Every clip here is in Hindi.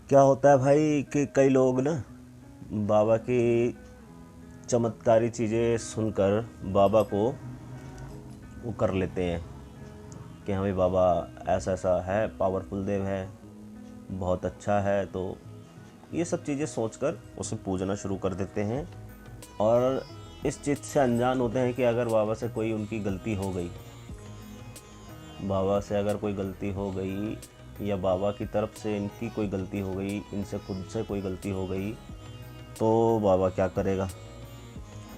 क्या होता है भाई कि कई लोग ना बाबा की चमत्कारी चीज़ें सुनकर बाबा को वो कर लेते हैं कि हाँ भाई बाबा ऐसा ऐसा है, पावरफुल देव है, बहुत अच्छा है। तो ये सब चीज़ें सोचकर उसे पूजना शुरू कर देते हैं और इस चीज़ से अनजान होते हैं कि अगर बाबा से कोई उनकी गलती हो गई, बाबा से अगर कोई गलती हो गई या बाबा की तरफ से इनकी कोई गलती हो गई, इनसे खुद से कोई गलती हो गई, तो बाबा क्या करेगा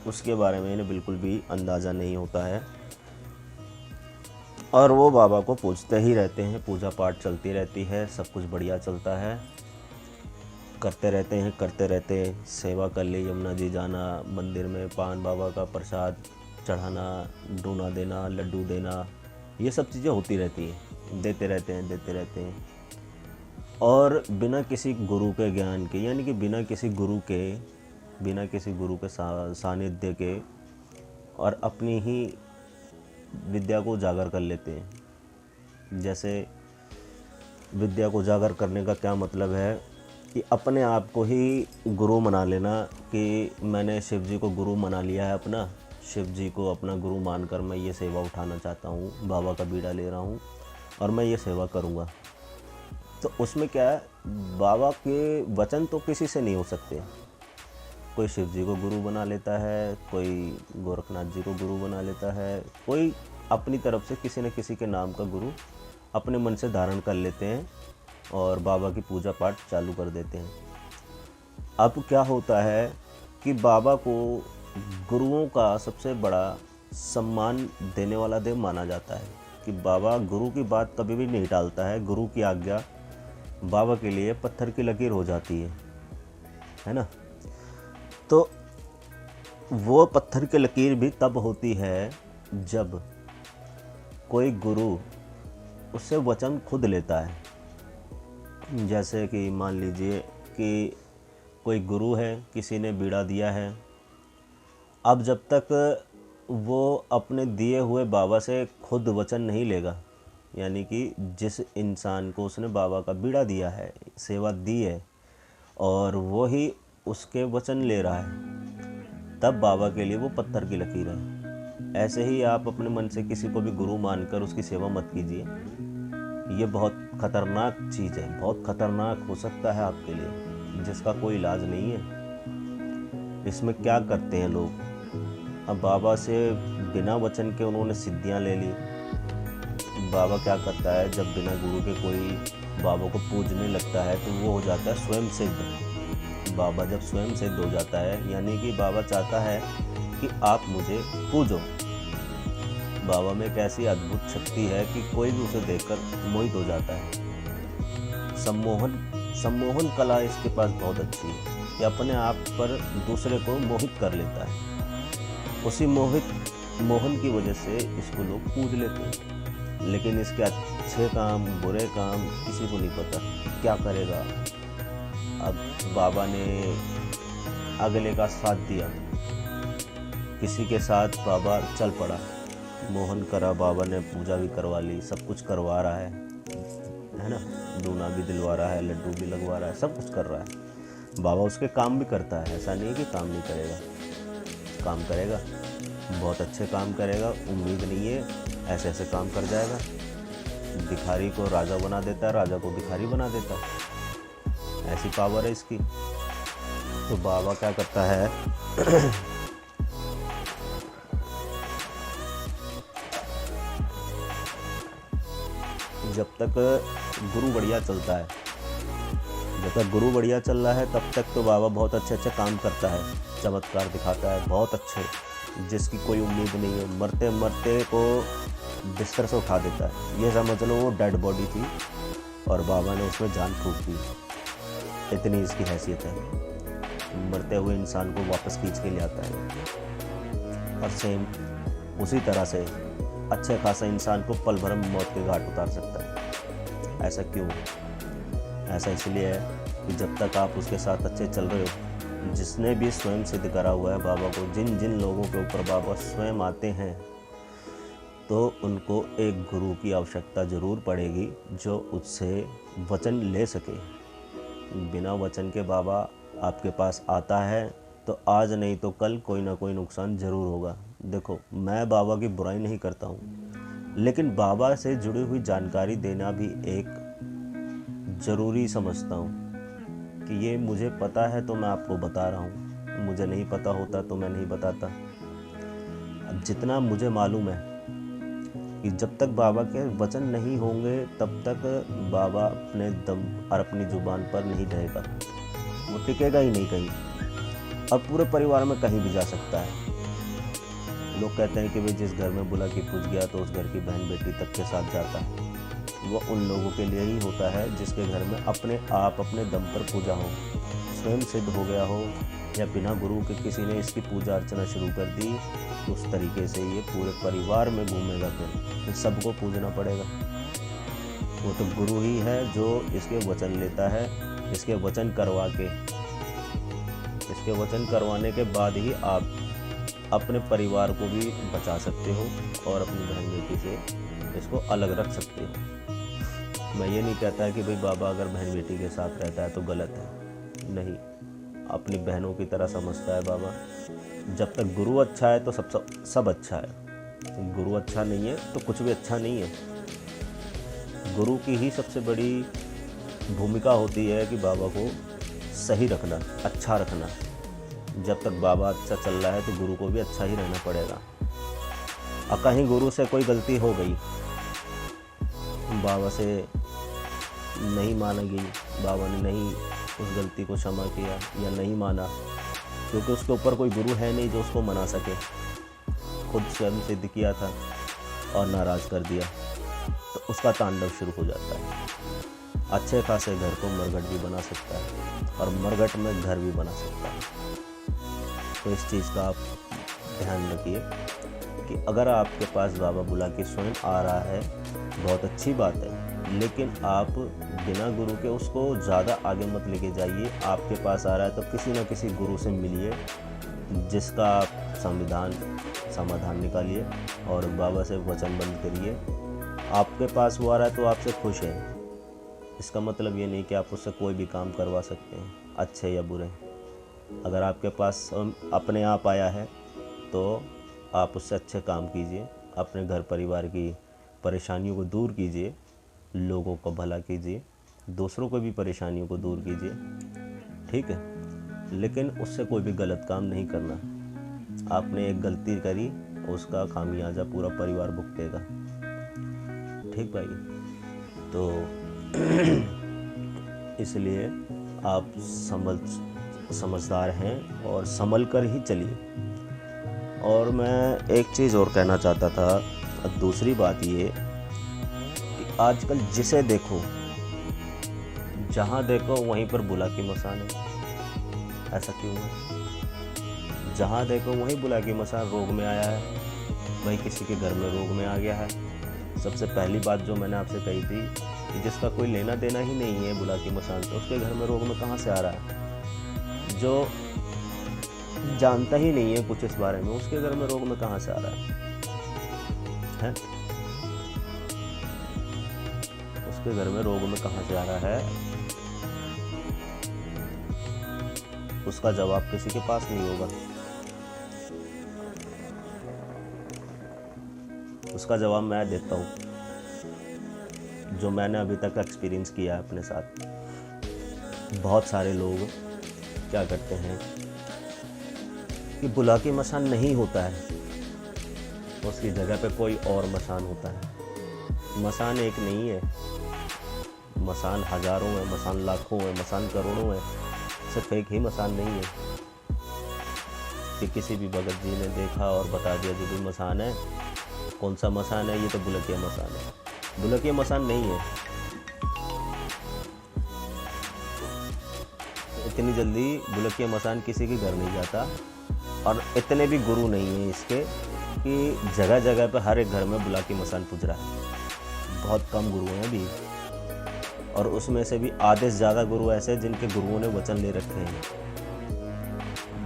उसके बारे में इन्हें बिल्कुल भी अंदाज़ा नहीं होता है। और वो बाबा को पूजते ही रहते हैं, पूजा पाठ चलती रहती है, सब कुछ बढ़िया चलता है, करते रहते हैं। सेवा कर ली, यमुना जी जाना, मंदिर में पान बाबा का प्रसाद चढ़ाना, डूना देना, लड्डू देना, ये सब चीज़ें होती रहती हैं, देते रहते हैं। और बिना किसी गुरु के ज्ञान के, यानी कि बिना किसी गुरु के सानिध्य के और अपनी ही विद्या को उजागर कर लेते हैं। जैसे विद्या को उजागर करने का क्या मतलब है कि अपने आप को ही गुरु मना लेना कि मैंने शिव जी को गुरु मना लिया है, अपना शिव जी को अपना गुरु मानकर मैं ये सेवा उठाना चाहता हूँ, बाबा का बीड़ा ले रहा हूँ और मैं ये सेवा करूँगा। तो उसमें क्या है, बाबा के वचन तो किसी से नहीं हो सकते। कोई शिव जी को गुरु बना लेता है, कोई गोरखनाथ जी को गुरु बना लेता है, कोई अपनी तरफ से किसी न किसी के नाम का गुरु अपने मन से धारण कर लेते हैं और बाबा की पूजा पाठ चालू कर देते हैं। अब क्या होता है कि बाबा को गुरुओं का सबसे बड़ा सम्मान देने वाला देव माना जाता है कि बाबा गुरु की बात कभी भी नहीं टालता है। गुरु की आज्ञा बाबा के लिए पत्थर की लकीर हो जाती है ना। तो वो पत्थर की लकीर भी तब होती है जब कोई गुरु उससे वचन खुद लेता है। जैसे कि मान लीजिए कि कोई गुरु है, किसी ने बीड़ा दिया है, अब जब तक वो अपने दिए हुए बाबा से खुद वचन नहीं लेगा, यानी कि जिस इंसान को उसने बाबा का बीड़ा दिया है, सेवा दी है, और वो ही उसके वचन ले रहा है, तब बाबा के लिए वो पत्थर की लकीर है। ऐसे ही आप अपने मन से किसी को भी गुरु मानकर उसकी सेवा मत कीजिए। ये बहुत ख़तरनाक चीज़ है, बहुत ख़तरनाक हो सकता है आपके लिए, जिसका कोई इलाज नहीं है। इसमें क्या करते हैं लोग, अब बाबा से बिना वचन के उन्होंने सिद्धियां ले ली। बाबा क्या करता है, जब बिना गुरु के कोई बाबा को पूजने लगता है तो वो हो जाता है स्वयं सिद्ध। बाबा जब स्वयं सिद्ध हो जाता है, यानी कि बाबा चाहता है कि आप मुझे पूजो। बाबा में एक ऐसी अद्भुत शक्ति है कि कोई भी उसे देखकर मोहित हो जाता है। सम्मोहन कला इसके पास बहुत अच्छी है कि अपने आप पर दूसरे को मोहित कर लेता है। उसी मोहन की वजह से इसको लोग पूज लेते हैं। लेकिन इसके अच्छे काम, बुरे काम किसी को नहीं पता क्या करेगा। अब बाबा ने अगले का साथ दिया, किसी के साथ बाबा चल पड़ा, मोहन करा, बाबा ने पूजा भी करवा ली, सब कुछ करवा रहा है ना, दूना भी दिलवा रहा है, लड्डू भी लगवा रहा है, सब कुछ कर रहा है। बाबा उसके काम भी करता है, ऐसा नहीं कि काम नहीं करेगा, काम करेगा, बहुत अच्छे काम करेगा। उम्मीद नहीं है ऐसे ऐसे काम कर जाएगा। भिखारी को राजा बना देता है, राजा को भिखारी बना देता है, ऐसी पावर है इसकी। तो बाबा क्या करता है जब तक गुरु बढ़िया चलता है, जब तक गुरु बढ़िया चल रहा है तब तक तो बाबा बहुत अच्छे अच्छे काम करता है, चमत्कार दिखाता है बहुत अच्छे, जिसकी कोई उम्मीद नहीं है। मरते मरते को बिस्तर से उठा देता है, ये समझ लो वो डेड बॉडी थी और बाबा ने उसमें जान फूंक दी, इतनी इसकी हैसियत है। मरते हुए इंसान को वापस खींच के ले आता है। और सेम उसी तरह से अच्छे खासा इंसान को पल भर में मौत के घाट उतार सकता है। ऐसा क्यों? ऐसा इसलिए है कि जब तक आप उसके साथ अच्छे चल रहे हो, जिसने भी स्वयं सिद्ध करा हुआ है बाबा को, जिन जिन लोगों के ऊपर बाबा स्वयं आते हैं, तो उनको एक गुरु की आवश्यकता ज़रूर पड़ेगी जो उससे वचन ले सके। बिना वचन के बाबा आपके पास आता है तो आज नहीं तो कल कोई ना कोई नुकसान ज़रूर होगा। देखो, मैं बाबा की बुराई नहीं करता हूँ, लेकिन बाबा से जुड़ी हुई जानकारी देना भी एक ज़रूरी समझता हूँ कि ये मुझे पता है तो मैं आपको बता रहा हूँ, मुझे नहीं पता होता तो मैं नहीं बताता। अब जितना मुझे मालूम है कि जब तक बाबा के वचन नहीं होंगे तब तक बाबा अपने दम और अपनी ज़ुबान पर नहीं रहेगा, वो टिकेगा ही नहीं कहीं, और पूरे परिवार में कहीं भी जा सकता है। लोग कहते हैं कि भाई जिस घर में बुला के पूज गया तो उस घर की बहन बेटी तक के साथ जाता है। वो उन लोगों के लिए ही होता है जिसके घर में अपने आप अपने दम पर पूजा हो, स्वयं सिद्ध हो गया हो, या बिना गुरु के किसी ने इसकी पूजा अर्चना शुरू कर दी, उस तरीके से ये पूरे परिवार में घूमेगा, फिर सबको पूजना पड़ेगा। वो तो गुरु ही है जो इसके वचन लेता है, इसके वचन करवाने के बाद ही आप अपने परिवार को भी बचा सकते हो और अपनी बहन बेटी से इसको अलग रख सकते हो। मैं ये नहीं कहता कि भाई बाबा अगर बहन बेटी के साथ रहता है तो गलत है, नहीं, अपनी बहनों की तरह समझता है बाबा। जब तक गुरु अच्छा है तो सब अच्छा है, गुरु अच्छा नहीं है तो कुछ भी अच्छा नहीं है। गुरु की ही सबसे बड़ी भूमिका होती है कि बाबा को सही रखना, अच्छा रखना। जब तक बाबा अच्छा चल रहा है तो गुरु को भी अच्छा ही रहना पड़ेगा। और कहीं गुरु से कोई गलती हो गई, बाबा से नहीं माना गई, बाबा ने नहीं उस गलती को क्षमा किया या नहीं माना, क्योंकि उसके ऊपर कोई गुरु है नहीं जो उसको मना सके, खुद स्वयं सिद्ध किया था और नाराज़ कर दिया, तो उसका तांडव शुरू हो जाता है। अच्छे खासे घर को मरघट भी बना सकता है और मरघट में घर भी बना सकता है। तो इस चीज़ का आप ध्यान रखिए कि अगर आपके पास बाबा बुला के स्वयं आ रहा है, बहुत अच्छी बात है, लेकिन आप बिना गुरु के उसको ज़्यादा आगे मत लेके जाइए। आपके पास आ रहा है तो किसी न किसी गुरु से मिलिए, जिसका आप समाधान निकालिए और बाबा से वचन बंद करिए। आपके पास वो आ रहा है तो आपसे खुश है, इसका मतलब ये नहीं कि आप उससे कोई भी काम करवा सकते हैं, अच्छे या बुरे। अगर आपके पास अपने आप आया है तो आप उससे अच्छे काम कीजिए, अपने घर परिवार की परेशानियों को दूर कीजिए, लोगों का भला कीजिए, दूसरों को भी परेशानियों को दूर कीजिए, ठीक है। लेकिन उससे कोई भी गलत काम नहीं करना। आपने एक गलती करी, उसका खामियाजा पूरा परिवार भुगतेगा, ठीक भाई। तो इसलिए आप समझदार हैं और संभल कर ही चलिए। और मैं एक चीज़ और कहना चाहता था, दूसरी बात ये कि आजकल जिसे देखो, जहाँ देखो वहीं पर बुला की मसान है। ऐसा क्यों है? जहाँ देखो वहीं बुला की मसान रोग में आया है, भाई किसी के घर में रोग में आ गया है। सबसे पहली बात जो मैंने आपसे कही थी कि जिसका कोई लेना देना ही नहीं है बुला की मसान से, उसके घर में रोग में कहाँ से आ रहा है? जो जानता ही नहीं है कुछ इस बारे में, उसके घर में रोग में कहाँ से आ रहा है? उसके घर में रोग में कहाँ से आ रहा है? उसका जवाब किसी के पास नहीं होगा। उसका जवाब मैं देता हूँ, जो मैंने अभी तक एक्सपीरियंस किया है अपने साथ। बहुत सारे लोग क्या करते हैं कि बुला की मसान नहीं होता है, उसकी जगह पे कोई और मसान होता है। मसान एक नहीं है, मसान हजारों है, मसान लाखों है, मसान करोड़ों है। सिर्फ एक ही मसान नहीं है कि किसी भी भगत जी ने देखा और बता दिया कि भी मसान है। कौन सा मसान है? ये तो बुलकिया मसान है। बुलकिया मसान नहीं है। इतनी जल्दी बुलकिया मसान किसी के घर नहीं जाता, और इतने भी गुरु नहीं हैं इसके कि जगह जगह पे हर एक घर में बुला के मसान पूज रहा है। बहुत कम गुरु हैं अभी, और उसमें से भी आधे से ज़्यादा गुरु ऐसे जिनके गुरुओं ने वचन ले रखे हैं।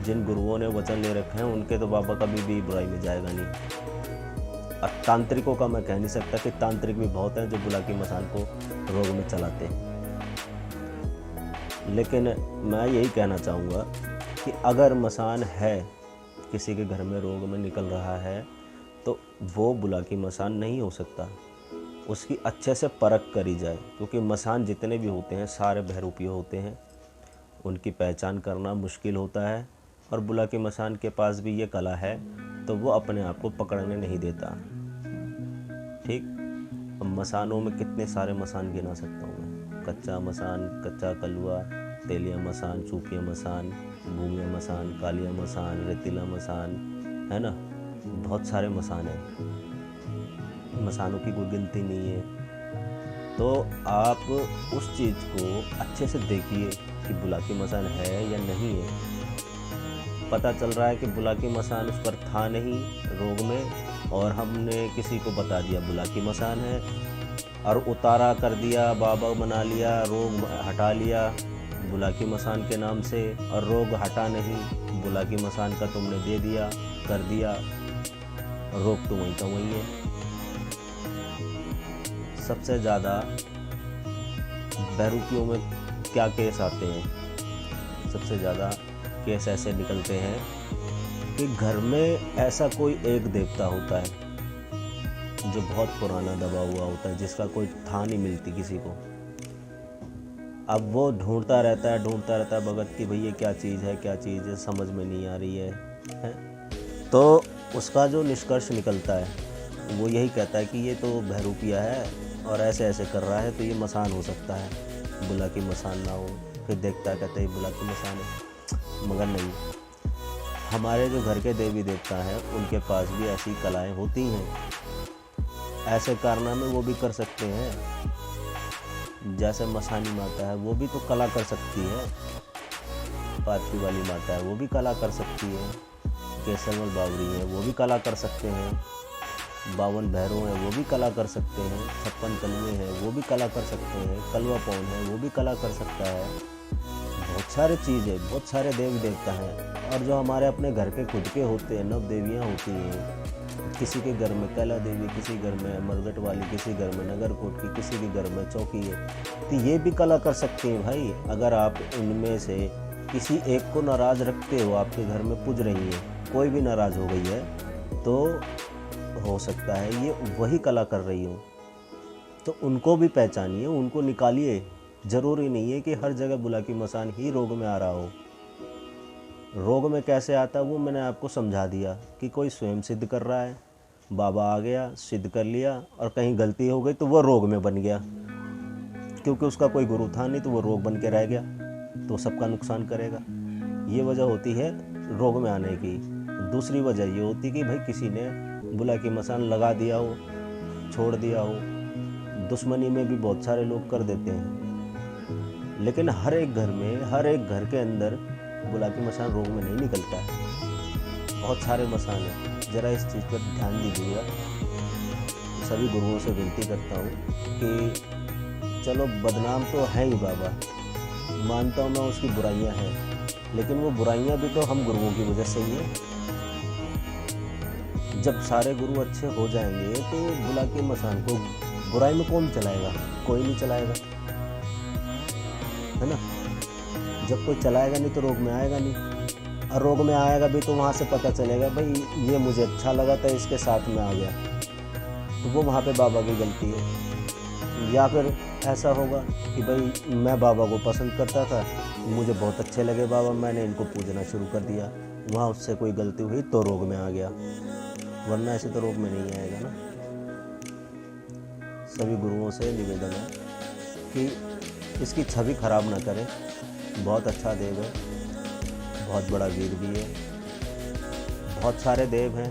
जिन गुरुओं ने वचन ले रखे हैं उनके तो बाबा कभी भी बुराई में जाएगा नहीं। और तांत्रिकों का मैं कह नहीं सकता कि तांत्रिक भी बहुत हैं जो बुला की मसान को रोग में चलाते हैं। लेकिन मैं यही कहना चाहूँगा कि अगर मसान है, किसी के घर में रोग में निकल रहा है, तो वो बुलाकी मसान नहीं हो सकता। उसकी अच्छे से परख करी जाए, क्योंकि मसान जितने भी होते हैं सारे बहरूपी होते हैं, उनकी पहचान करना मुश्किल होता है। और बुलाकी मसान के पास भी ये कला है, तो वो अपने आप को पकड़ने नहीं देता। ठीक, अब मसानों में कितने सारे मसान गिना सकता हूँ मैं। कच्चा मसान, कच्चा कलुआ, तेलिया मसान, सूफिया मसान, भूमिया मसान, कालिया मसान, रेतीला मसान, है ना। बहुत सारे मसान हैं, मसानों की कोई गिनती नहीं है। तो आप उस चीज़ को अच्छे से देखिए कि बुलाकी मसान है या नहीं है। पता चल रहा है कि बुलाकी मसान उस पर था नहीं रोग में, और हमने किसी को बता दिया बुलाकी मसान है, और उतारा कर दिया, बाबा बना लिया, रोग हटा लिया बुलाकी मसान के नाम से, और रोग हटा नहीं, बुलाकी मसान का तुमने दे दिया, कर दिया, रोग तो वहीं का वहीं है। सबसे ज़्यादा बहरूपियों में क्या केस आते हैं? सबसे ज़्यादा केस ऐसे निकलते हैं कि घर में ऐसा कोई एक देवता होता है जो बहुत पुराना दबा हुआ होता है, जिसका कोई था नहीं मिलती किसी को। अब वो ढूंढता रहता है भगत की, भैया क्या चीज़ है, क्या चीज़ है, समझ में नहीं आ रही है? तो उसका जो निष्कर्ष निकलता है वो यही कहता है कि ये तो बहरूपिया है और ऐसे ऐसे कर रहा है, तो ये मसान हो सकता है, बुलाकी मसान ना हो। फिर देखता है, कहते हैं बुलाकी मसान है, मगर नहीं। हमारे जो घर के देवी देवता हैं उनके पास भी ऐसी कलाएं होती हैं, ऐसे कारनामे वो भी कर सकते हैं। जैसे मसानी माता है वो भी तो कला कर सकती है, पाथरी वाली माता है वो भी कला कर सकती है, केसरमल बावरी है वो भी कला कर सकते हैं, 52 भैरव हैं वो भी कला कर सकते हैं, 56 कलुए हैं वो भी कला कर सकते हैं, कलवा पौन है वो भी कला कर सकता है। बहुत सारे चीज़ है, बहुत सारे देवी देवता हैं। और जो हमारे अपने घर के खुद के होते हैं, नव देवियाँ होती हैं, किसी के घर में कैला देवी, किसी घर में मरगट वाली, किसी घर में नगरकोट की, किसी के घर में चौकी है, तो ये भी कला कर सकते हैं भाई। अगर आप इनमें से किसी एक को नाराज़ रखते हो, आपके घर में पूज रही है, कोई भी नाराज़ हो गई है, तो हो सकता है ये वही कला कर रही हो, तो उनको भी पहचानिए, उनको निकालिए। ज़रूरी नहीं है कि हर जगह बुलाकी मसान ही रोग में आ रहा हो। रोग में कैसे आता है वो मैंने आपको समझा दिया कि कोई स्वयं सिद्ध कर रहा है, बाबा आ गया, सिद्ध कर लिया, और कहीं गलती हो गई तो वो रोग में बन गया, क्योंकि उसका कोई गुरु था नहीं, तो वो रोग बन के रह गया, तो सबका नुकसान करेगा। ये वजह होती है रोग में आने की। दूसरी वजह ये होती कि भाई किसी ने बुलाकी मसान लगा दिया हो, छोड़ दिया हो। दुश्मनी में भी बहुत सारे लोग कर देते हैं, लेकिन हर एक घर में, हर एक घर के अंदर बुलाकी मसान रोग में नहीं निकलता है। बहुत सारे मसान हैं, ज़रा इस चीज़ पर ध्यान दीजिएगा। सभी गुरुओं से विनती करता हूँ कि चलो बदनाम तो है ही बाबा, मानता हूँ मैं उसकी बुराइयाँ हैं, लेकिन वो बुराइयाँ भी तो हम गुरुओं की वजह से ही है। जब सारे गुरु अच्छे हो जाएंगे तो बुलाकी मसान को बुराई में कौन चलाएगा? कोई नहीं चलाएगा, है ना। जब कोई चलाएगा नहीं तो रोग में आएगा नहीं, और रोग में आएगा भी तो वहाँ से पता चलेगा भाई ये मुझे अच्छा लगा था, इसके साथ में आ गया, तो वो वहाँ पे बाबा की गलती है। या फिर ऐसा होगा कि भाई मैं बाबा को पसंद करता था, मुझे बहुत अच्छे लगे बाबा, मैंने इनको पूजना शुरू कर दिया, वहाँ उससे कोई गलती हुई तो रोग में आ गया, वरना ऐसे तो रोग में नहीं आएगा ना। सभी गुरुओं से निवेदन है कि इसकी छवि खराब ना करें। बहुत अच्छा देव है, बहुत बड़ा वीर भी है, बहुत सारे देव हैं,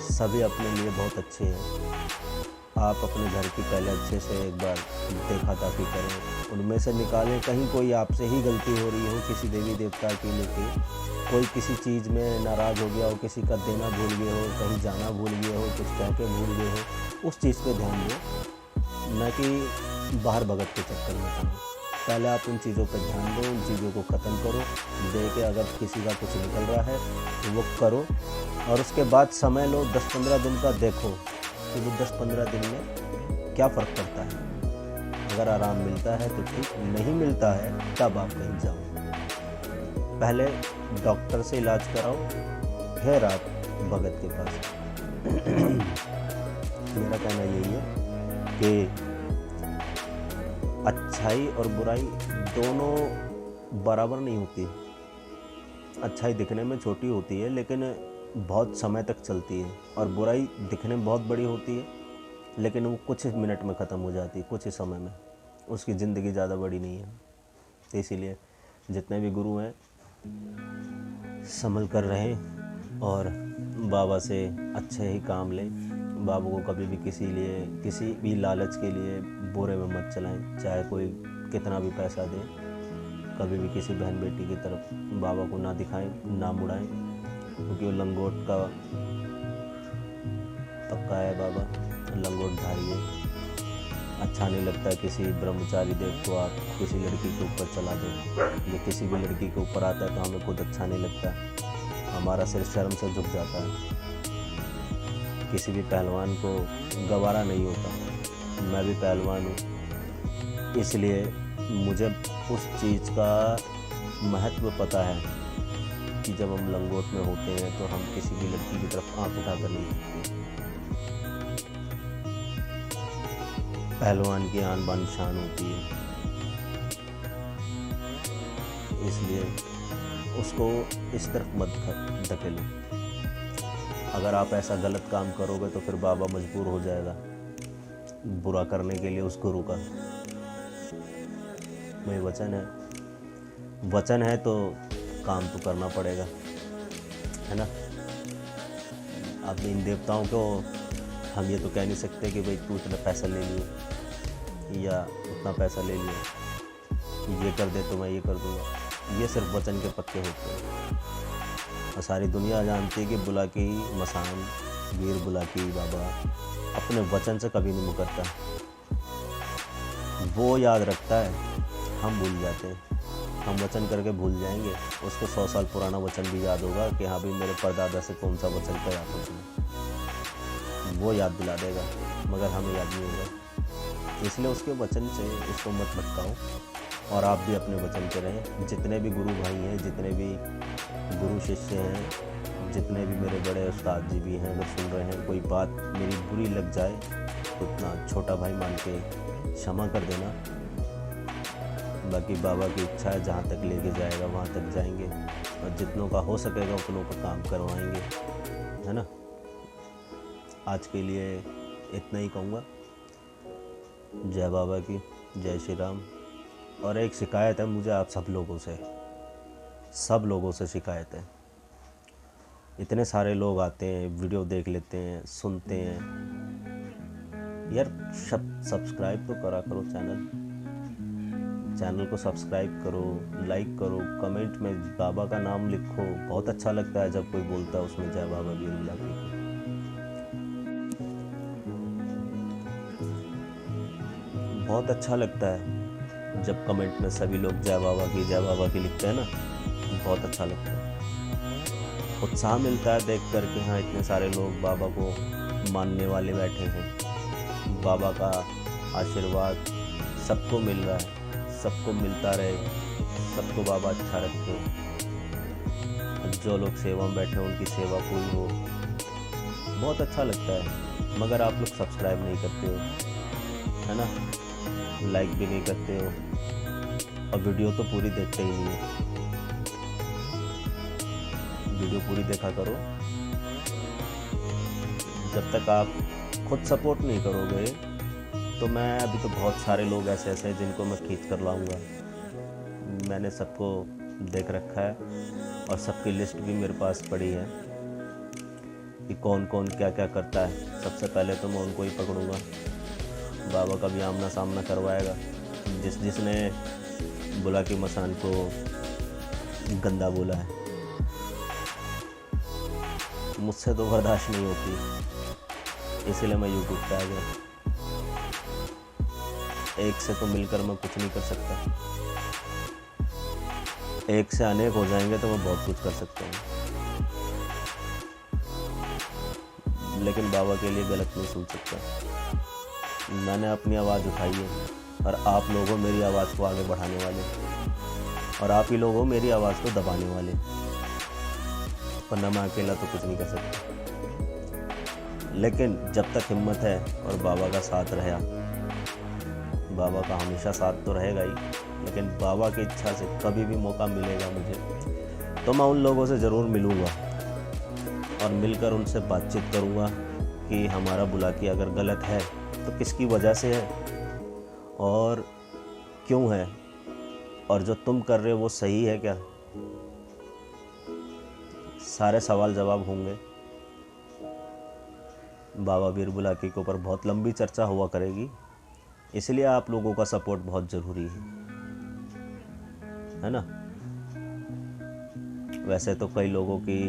सभी अपने लिए बहुत अच्छे हैं। आप अपने घर की पहले अच्छे से एक बार देखा ताकी करें, उनमें से निकालें कहीं कोई आपसे ही गलती हो रही हो, किसी देवी देवता की लेके कोई किसी चीज़ में नाराज़ हो गया हो, किसी का देना भूल गए हो, कहीं जाना भूल गए हो, कुछ कह के भूल गए हो, उस चीज़ पे ध्यान दो, न कि बाहर भगत के चक्कर में करो। पहले आप उन चीज़ों पर ध्यान दो, उन चीज़ों को ख़त्म करो, दे के अगर किसी का कुछ निकल रहा है तो वो करो, और उसके बाद समय लो 10-15 दिन का, देखो कि वो 10-15 दिन में क्या फ़र्क पड़ता है। अगर आराम मिलता है तो ठीक, नहीं मिलता है तब आप कहीं जाओ। पहले डॉक्टर से इलाज कराओ, फिर आप भगत के पास। मेरा कहना यही है कि अच्छाई और बुराई दोनों बराबर नहीं होती। अच्छाई दिखने में छोटी होती है लेकिन बहुत समय तक चलती है, और बुराई दिखने में बहुत बड़ी होती है लेकिन वो कुछ मिनट में ख़त्म हो जाती है, कुछ ही समय में। उसकी ज़िंदगी ज़्यादा बड़ी नहीं है। तो इसीलिए जितने भी गुरु हैं संभल कर रहें और बाबा से अच्छे ही काम लें। बाबा को कभी भी किसी भी लालच के लिए बुरे में मत चलाएं, चाहे कोई कितना भी पैसा दे। कभी भी किसी बहन बेटी की तरफ बाबा को ना दिखाएं, ना मुड़ाएं, क्योंकि वो लंगोट का पक्का है। बाबा लंगोटधारी है। अच्छा नहीं लगता किसी ब्रह्मचारी देव को आप किसी लड़की के ऊपर चला दें। ये किसी भी लड़की के ऊपर आता है तो हमें खुद अच्छा नहीं लगता, हमारा सिर शर्म से झुक जाता है। किसी भी पहलवान को गवारा नहीं होता। मैं भी पहलवान हूँ, इसलिए मुझे उस चीज़ का महत्व पता है कि जब हम लंगोट में होते हैं तो हम किसी भी लड़की की तरफ आँख उठाकर नहीं देखते। पहलवान की आन बान शान होती है, इसलिए उसको इस तरफ मत धकेलो। अगर आप ऐसा गलत काम करोगे तो फिर बाबा मजबूर हो जाएगा बुरा करने के लिए उस गुरु का। वही वचन है तो काम तो करना पड़ेगा, है ना। अब इन देवताओं को हम ये तो कह नहीं सकते कि भाई तू इतना पैसा ले लियो या उतना पैसा ले लियो, ये कर दे तो मैं ये कर दूँगा। ये सिर्फ वचन के पक्के होते हैं, और सारी दुनिया जानती है कि बुलाकी मसान, वीर बुलाकी बाबा अपने वचन से कभी नहीं मुकरता। वो याद रखता है, हम भूल जाते हैं। हम वचन करके भूल जाएंगे, उसको 100 साल पुराना वचन भी याद होगा कि हाँ भाई मेरे परदादा से कौन सा वचन कहा आपने, वो याद दिला देगा, मगर हमें याद नहीं होगा। इसलिए उसके वचन से उसको मत भटकाओ, और आप भी अपने वचन पे रहें। जितने भी गुरु भाई हैं, जितने भी गुरु शिष्य हैं, जितने भी मेरे बड़े उस्ताद जी भी हैं, अगर सुन रहे हैं, कोई बात मेरी बुरी लग जाए तो उतना छोटा भाई मान के क्षमा कर देना। बाकी बाबा की इच्छा है, जहाँ तक लेके जाएगा वहाँ तक जाएंगे, और जितनों का हो सकेगा उतनों का काम करवाएंगे, है ना। आज के लिए इतना ही कहूँगा। जय बाबा की, जय श्री राम। और एक शिकायत है मुझे आप सब लोगों से शिकायत है। इतने सारे लोग आते हैं, वीडियो देख लेते हैं, सुनते हैं, यार सब्सक्राइब तो करा करो। चैनल को सब्सक्राइब करो, लाइक करो, कमेंट में बाबा का नाम लिखो। बहुत अच्छा लगता है जब कोई बोलता है उसमें जय बाबा वीर बुलाकी। बहुत अच्छा लगता है जब कमेंट में सभी लोग जय बाबा की लिखते हैं ना, बहुत अच्छा लगता है। उत्साह मिलता है देख कर के हाँ इतने सारे लोग बाबा को मानने वाले बैठे हैं। बाबा का आशीर्वाद सबको मिल रहा है, सबको मिलता रहे, सबको बाबा अच्छा रखे। जो लोग सेवा में बैठे हैं उनकी सेवा पूरी हो, बहुत अच्छा लगता है। मगर आप लोग सब्सक्राइब नहीं करते हो, है ना, लाइक भी नहीं करते हो, और वीडियो तो पूरी देखते ही नहीं हो। वीडियो पूरी देखा करो। जब तक आप खुद सपोर्ट नहीं करोगे तो मैं अभी तो बहुत सारे लोग ऐसे हैं जिनको मैं खींच कर लाऊंगा। मैंने सबको देख रखा है और सबकी लिस्ट भी मेरे पास पड़ी है कि कौन कौन क्या क्या करता है। सबसे पहले तो मैं उनको ही पकड़ूंगा, बाबा का भी आमना सामना करवाएगा। जिसने बुलाकी मसान को गंदा बोला है, मुझसे तो बर्दाश्त नहीं होती, इसीलिए मैं यूट्यूब पे आ गया। एक से तो मिलकर मैं कुछ नहीं कर सकता, एक से अनेक हो जाएंगे तो मैं बहुत कुछ कर सकता हूँ। लेकिन बाबा के लिए गलत नहीं सुन सकता। मैंने अपनी आवाज़ उठाई है, और आप लोग हो मेरी आवाज़ को आगे बढ़ाने वाले, और आप ही लोग हो मेरी आवाज़ को दबाने वाले, वरना मैं अकेला तो कुछ नहीं कर सकता। लेकिन जब तक हिम्मत है और बाबा का साथ रहा, बाबा का हमेशा साथ तो रहेगा ही, लेकिन बाबा की इच्छा से कभी भी मौका मिलेगा मुझे तो मैं उन लोगों से ज़रूर मिलूँगा और मिलकर उनसे बातचीत करूँगा कि हमारा बुलाकी अगर गलत है तो किसकी वजह से है और क्यों है, और जो तुम कर रहे हो वो सही है क्या। सारे सवाल जवाब होंगे। बाबा वीर बुलाकी के ऊपर बहुत लंबी चर्चा हुआ करेगी, इसलिए आप लोगों का सपोर्ट बहुत ज़रूरी है ना। वैसे तो कई लोगों की,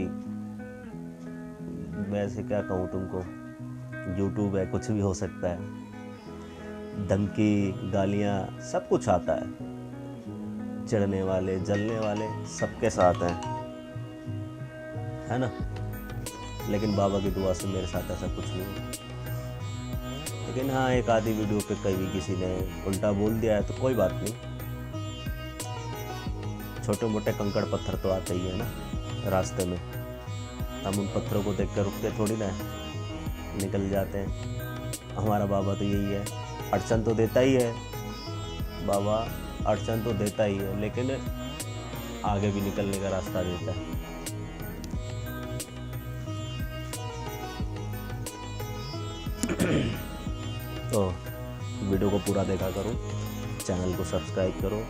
वैसे क्या कहूँ तुमको, यूट्यूब है, कुछ भी हो सकता है, धमकी गालियाँ सब कुछ आता है, चिढ़ने वाले जलने वाले सबके साथ हैं, है ना। लेकिन बाबा की दुआ से मेरे साथ ऐसा कुछ नहीं है। लेकिन हाँ, एक आधी वीडियो पे कभी किसी ने उल्टा बोल दिया है तो कोई बात नहीं, छोटे मोटे कंकड़ पत्थर तो आते ही है ना रास्ते में, हम उन पत्थरों को देख कर रुकते थोड़ी ना है, निकल जाते हैं। हमारा बाबा तो यही है, अड़चन तो देता ही है बाबा, अड़चन तो देता ही है, लेकिन आगे भी निकलने का रास्ता देता है। तो वीडियो को पूरा देखा करो, चैनल को सब्सक्राइब करो।